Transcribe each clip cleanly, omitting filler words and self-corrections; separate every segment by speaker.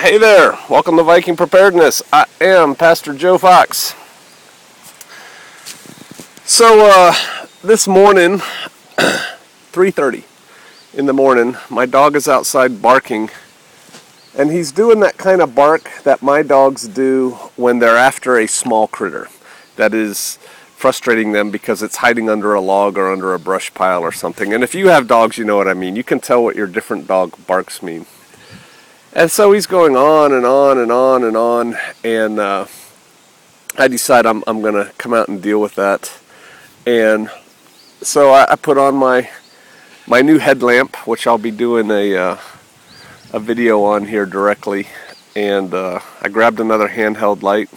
Speaker 1: Hey there, welcome to Viking Preparedness. I am Pastor Joe Fox. So this morning, 3:30 in the morning, my dog is outside barking, and he's doing that kind of bark that my dogs do when they're after a small critter that is frustrating them because it's hiding under a log or under a brush pile or something. And if you have dogs, you know what I mean. You can tell what your different dog barks mean. And so he's going on and on and on and on, and I decide I'm going to come out and deal with that. And so I put on my new headlamp, which I'll be doing a video on here directly, and I grabbed another handheld light,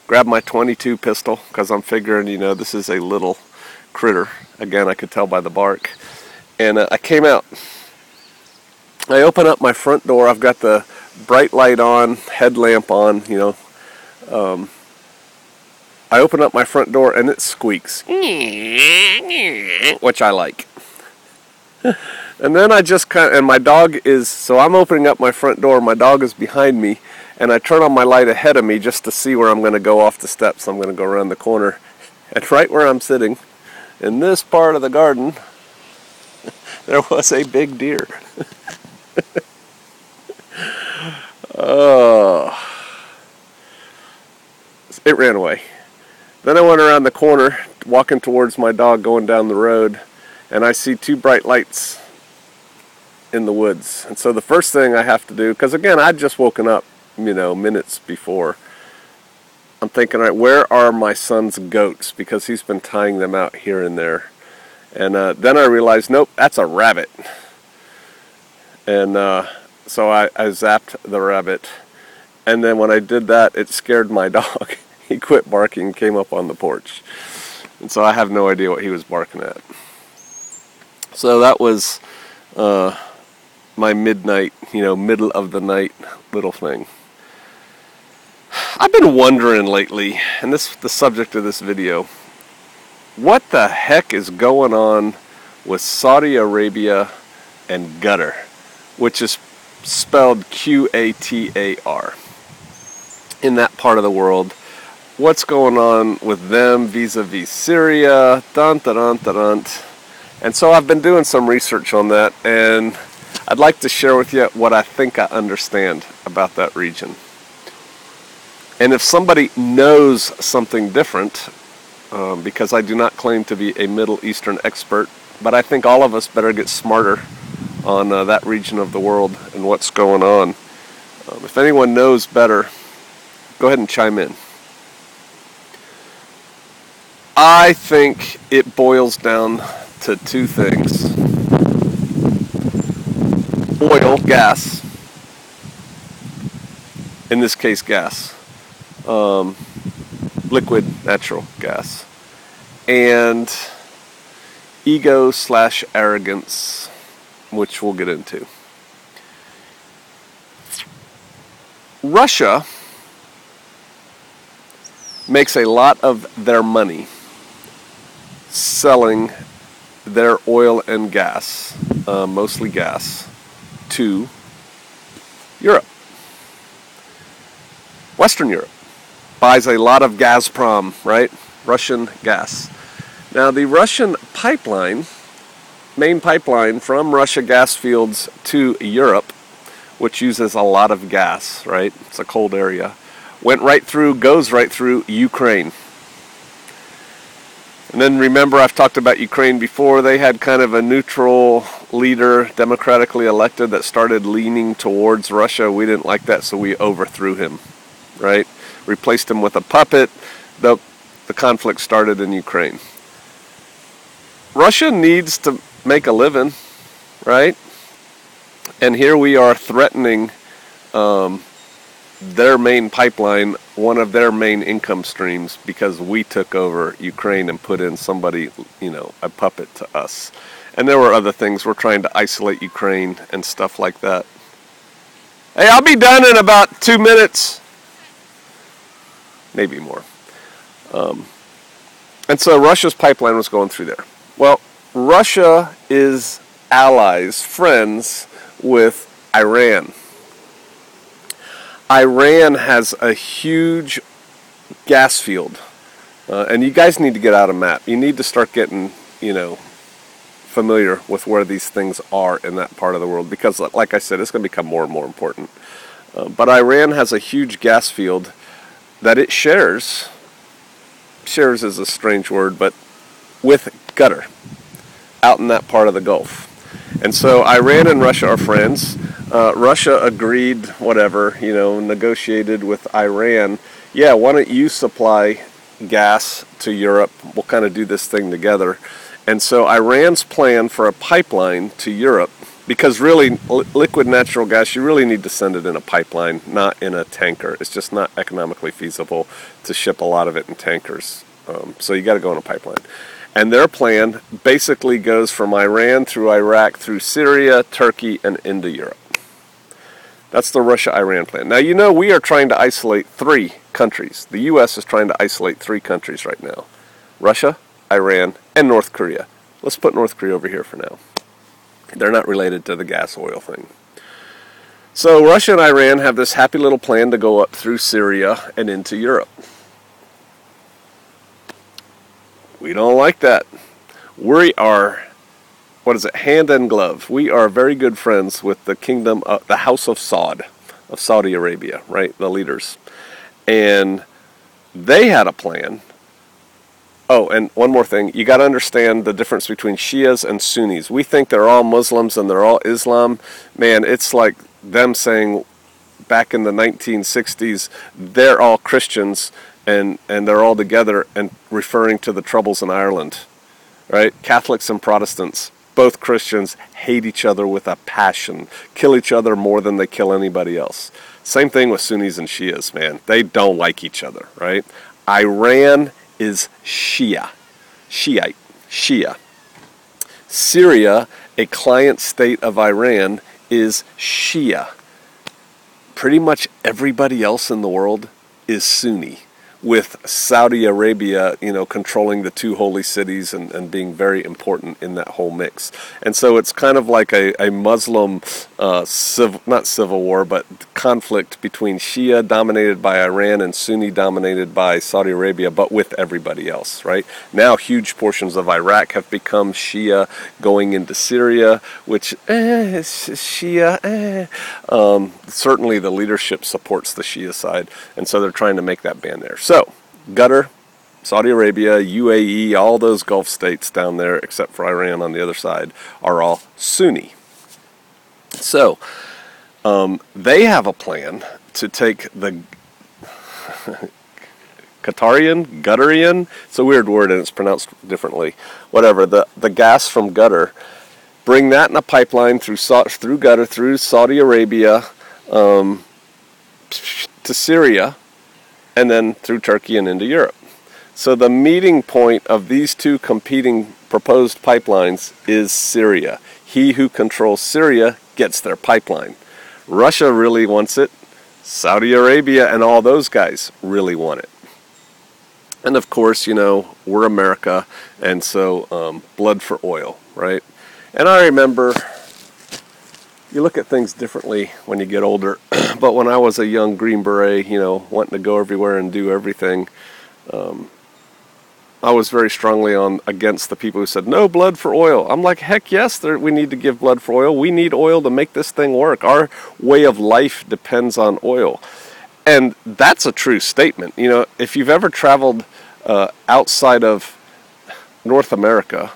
Speaker 1: grabbed my .22 pistol, because I'm figuring, this is a little critter. Again, I could tell by the bark. And I came out. I open up my front door. I've got the bright light on, headlamp on, I open up my front door and it squeaks, which I like. And then I just and my dog is, so I'm opening up my front door, my dog is behind me, and I turn on my light ahead of me just to see where I'm going to go off the steps. I'm going to go around the corner. And right where I'm sitting, in this part of the garden, there was a big deer. Oh, it ran away. Then I went around the corner, walking towards my dog, going down the road, and I see two bright lights in the woods. And so the first thing I have to do, because again, I'd just woken up, minutes before. I'm thinking, all right, where are my son's goats? Because he's been tying them out here and there. And then I realized, nope, that's a rabbit. And so I zapped the rabbit, and then when I did that, it scared my dog. He quit barking and came up on the porch. And so I have no idea what he was barking at. So that was my midnight, middle of the night little thing. I've been wondering lately, and this is the subject of this video, what the heck is going on with Saudi Arabia and Qatar, which is spelled Qatar, in that part of the world. What's going on with them vis-a-vis Syria, and so I've been doing some research on that, and I'd like to share with you what I think I understand about that region. And if somebody knows something different, because I do not claim to be a Middle Eastern expert, but I think all of us better get smarter on that region of the world and what's going on. If anyone knows better, go ahead and chime in. I think it boils down to two things. Oil, gas, in this case gas, liquid natural gas, and ego/arrogance, which we'll get into. Russia makes a lot of their money selling their oil and gas, mostly gas, to Europe. Western Europe buys a lot of Gazprom, right? Russian gas. Now the Russian pipeline, main pipeline from Russia gas fields to Europe, which uses a lot of gas, right? It's a cold area. Goes right through Ukraine. And then remember, I've talked about Ukraine before. They had kind of a neutral leader, democratically elected, that started leaning towards Russia. We didn't like that, so we overthrew him, right? Replaced him with a puppet. The conflict started in Ukraine. Russia needs to make a living, right? And here we are threatening their main pipeline, one of their main income streams, because we took over Ukraine and put in somebody, a puppet to us. And there were other things. We're trying to isolate Ukraine and stuff like that. Hey, I'll be done in about 2 minutes. Maybe more. And so Russia's pipeline was going through there. Well, Russia is allies, friends with Iran. Iran has a huge gas field. And you guys need to get out a map. You need to start getting, familiar with where these things are in that part of the world. Because, like I said, it's going to become more and more important. But Iran has a huge gas field that it shares is a strange word, but with Qatar out in that part of the Gulf. And so Iran and Russia are friends. Russia agreed, negotiated with Iran. Yeah, why don't you supply gas to Europe? We'll kind of do this thing together. And so Iran's plan for a pipeline to Europe, because really liquid natural gas, you really need to send it in a pipeline, not in a tanker. It's just not economically feasible to ship a lot of it in tankers. So you got to go in a pipeline. And their plan basically goes from Iran through Iraq, through Syria, Turkey, and into Europe. That's the Russia-Iran plan. Now, we are trying to isolate 3 countries. The U.S. is trying to isolate 3 countries right now. Russia, Iran, and North Korea. Let's put North Korea over here for now. They're not related to the gas oil thing. So Russia and Iran have this happy little plan to go up through Syria and into Europe. We don't like that. We are, hand and glove. We are very good friends with the kingdom, the House of Saud, of Saudi Arabia, right? The leaders. And they had a plan. Oh, and one more thing. You got to understand the difference between Shias and Sunnis. We think they're all Muslims and they're all Islam. Man, it's like them saying back in the 1960s, they're all Christians and they're all together and referring to the troubles in Ireland, right? Catholics and Protestants, both Christians, hate each other with a passion, kill each other more than they kill anybody else. Same thing with Sunnis and Shias, man. They don't like each other, right? Iran is Shia. Syria, a client state of Iran, is Shia. Pretty much everybody else in the world is Sunni, with Saudi Arabia, controlling the 2 holy cities and being very important in that whole mix. And so it's kind of like a Muslim, not civil war, but conflict between Shia dominated by Iran and Sunni dominated by Saudi Arabia, but with everybody else, right? Now huge portions of Iraq have become Shia going into Syria, which, Shia, certainly the leadership supports the Shia side, and so they're trying to make that ban there. So, Qatar, Saudi Arabia, UAE, all those Gulf states down there, except for Iran on the other side, are all Sunni. So, they have a plan to take the Qatarian, it's a weird word and it's pronounced differently, whatever, the gas from Qatar, bring that in a pipeline through Qatar, through Saudi Arabia, to Syria, and then through Turkey and into Europe. So the meeting point of these 2 competing proposed pipelines is Syria. He who controls Syria gets their pipeline. Russia really wants it. Saudi Arabia and all those guys really want it. And of course, we're America, and so blood for oil, right? And I remember, you look at things differently when you get older, but when I was a young Green Beret, wanting to go everywhere and do everything, I was very strongly against the people who said, no blood for oil. I'm like, heck yes, we need to give blood for oil. We need oil to make this thing work. Our way of life depends on oil. And that's a true statement. If you've ever traveled outside of North America,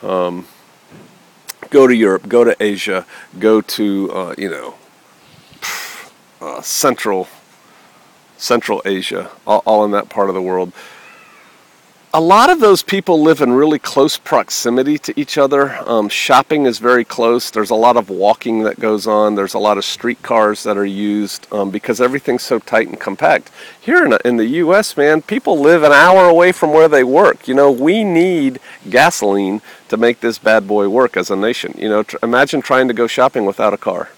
Speaker 1: go to Europe, go to Asia, go to, Central Asia, all in that part of the world. A lot of those people live in really close proximity to each other. Shopping is very close. There's a lot of walking that goes on. There's a lot of streetcars that are used because everything's so tight and compact. Here in the U.S., man, people live an hour away from where they work. We need gasoline to make this bad boy work as a nation. Imagine trying to go shopping without a car.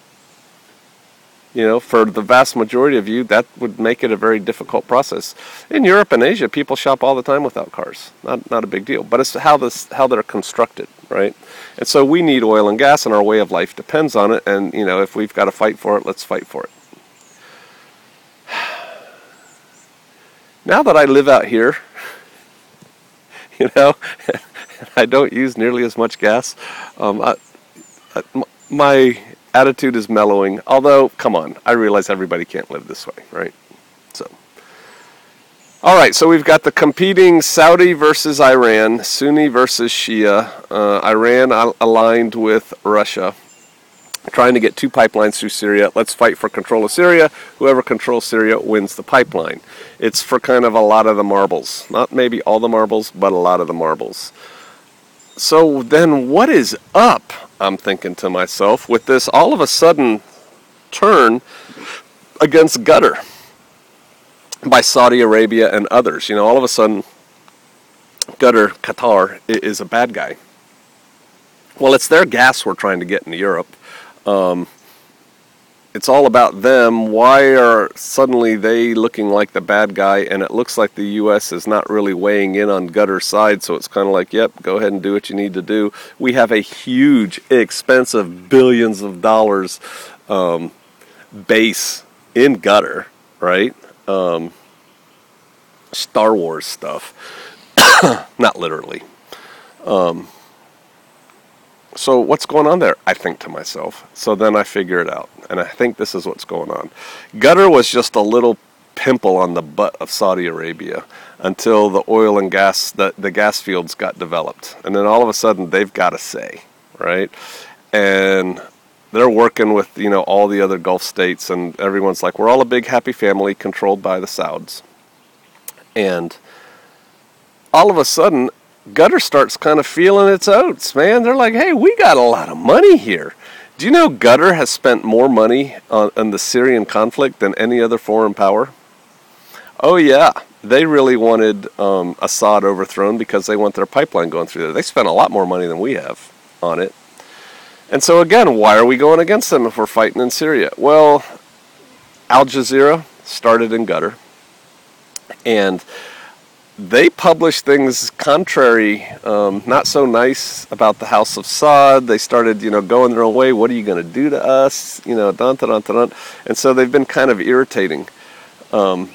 Speaker 1: For the vast majority of you, that would make it a very difficult process. In Europe and Asia, people shop all the time without cars. Not a big deal. But it's how they're constructed, right? And so we need oil and gas, and our way of life depends on it. And, if we've got to fight for it, let's fight for it. Now that I live out here, you know, I don't use nearly as much gas, my attitude is mellowing. Although, come on, I realize everybody can't live this way, right? So, all right, so we've got the competing Saudi versus Iran, Sunni versus Shia. Iran aligned with Russia, trying to get 2 pipelines through Syria. Let's fight for control of Syria. Whoever controls Syria wins the pipeline. It's for kind of a lot of the marbles. Not maybe all the marbles, but a lot of the marbles. So then what is up, I'm thinking to myself, with this all of a sudden turn against Qatar by Saudi Arabia and others? You know, all of a sudden Qatar is a bad guy. Well, it's their gas we're trying to get into Europe. It's all about them. Why are suddenly they looking like the bad guy? And it looks like the U.S. is not really weighing in on Qatar's side, so it's kind of like, yep, go ahead and do what you need to do. We have a huge, expensive, billions of dollars base in Qatar, right? Star Wars stuff. Not literally. So what's going on there? I think to myself. So then I figure it out. And I think this is what's going on. Qatar was just a little pimple on the butt of Saudi Arabia until the oil and gas, the gas fields got developed. And then all of a sudden they've got a say, right? And they're working with, you know, all the other Gulf states, and everyone's like, we're all a big happy family controlled by the Sauds. And all of a sudden, Qatar starts kind of feeling its oats, man. They're like, hey, we got a lot of money here. Do you know Qatar has spent more money on the Syrian conflict than any other foreign power? Oh, yeah. They really wanted Assad overthrown because they want their pipeline going through there. They spent a lot more money than we have on it. And so, again, why are we going against them if we're fighting in Syria? Well, Al Jazeera started in Qatar. And they published things contrary, not so nice about the House of Saud. They started, you know, going their own way. What are you going to do to us? You know, dun, dun, dun, dun. And so they've been kind of irritating all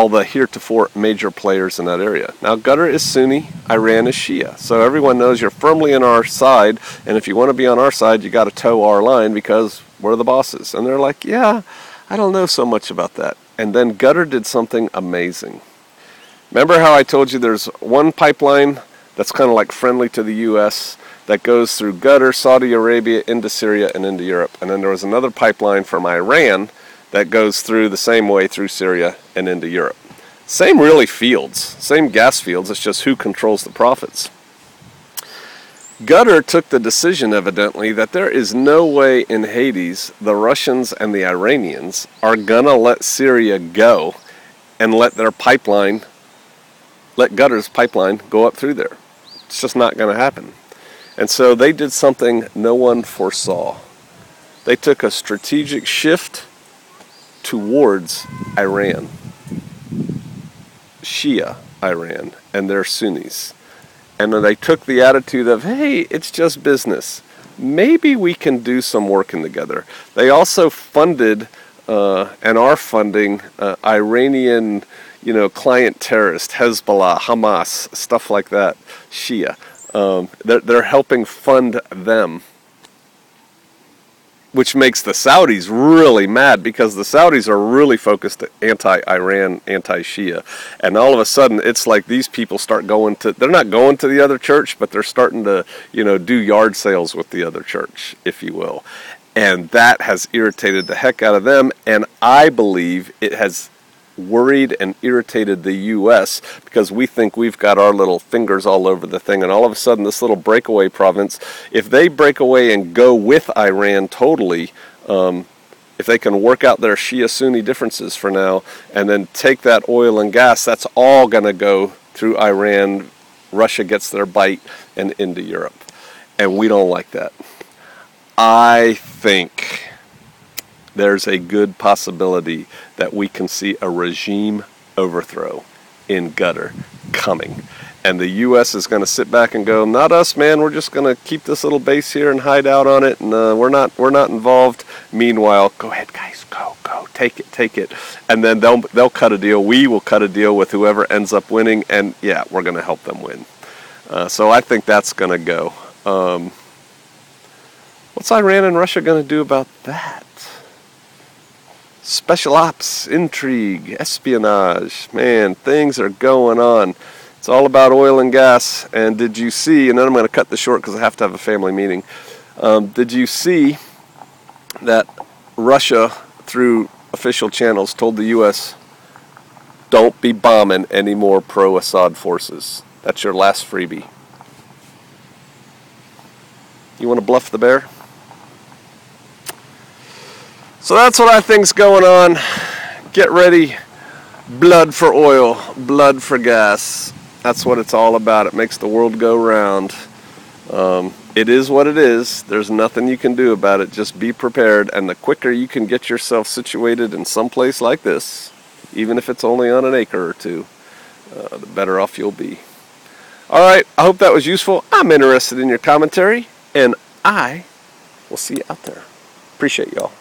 Speaker 1: the heretofore major players in that area. Now, Qatar is Sunni, Iran is Shia. So everyone knows you're firmly on our side, and if you want to be on our side, you got to toe our line because we're the bosses. And they're like, yeah, I don't know so much about that. And then Qatar did something amazing. Remember how I told you there's one pipeline that's kind of like friendly to the U.S. that goes through Qatar, Saudi Arabia, into Syria, and into Europe. And then there was another pipeline from Iran that goes through the same way through Syria and into Europe. Same really fields, same gas fields, it's just who controls the profits. Qatar took the decision, evidently, that there is no way in Hades the Russians and the Iranians are going to let Syria go and let Qatar's pipeline go up through there. It's just not going to happen. And so they did something no one foresaw. They took a strategic shift towards Iran, Shia Iran, and their Sunnis. And then they took the attitude of, hey, it's just business. Maybe we can do some working together. They also funded and are funding Iranian, client terrorist, Hezbollah, Hamas, stuff like that, Shia. They're helping fund them, which makes the Saudis really mad because the Saudis are really focused anti-Iran, anti-Shia. And all of a sudden, it's like these people start they're not going to the other church, but they're starting to, do yard sales with the other church, if you will. And that has irritated the heck out of them. And I believe it has worried and irritated the U.S. because we think we've got our little fingers all over the thing, and all of a sudden this little breakaway province, if they break away and go with Iran totally, if they can work out their Shia-Sunni differences for now and then take that oil and gas, that's all going to go through Iran. Russia gets their bite and into Europe, and we don't like that. I think there's a good possibility that we can see a regime overthrow in Qatar coming. And the U.S. is going to sit back and go, not us, man, we're just going to keep this little base here and hide out on it, and we're not involved. Meanwhile, go ahead, guys, go, take it. And then they'll cut a deal. We will cut a deal with whoever ends up winning, and yeah, we're going to help them win. So I think that's going to go. What's Iran and Russia going to do about that? Special ops, intrigue, espionage. Man, things are going on. It's all about oil and gas. And did you see, and then I'm going to cut this short because I have to have a family meeting. Did you see that Russia, through official channels, told the U.S., don't be bombing any more pro-Assad forces? That's your last freebie. You want to bluff the bear? So that's what I think's going on. Get ready. Blood for oil, blood for gas. That's what it's all about. It makes the world go round. It is what it is. There's nothing you can do about it. Just be prepared. And the quicker you can get yourself situated in some place like this, even if it's only on an acre or two, the better off you'll be. All right. I hope that was useful. I'm interested in your commentary, and I will see you out there. Appreciate y'all.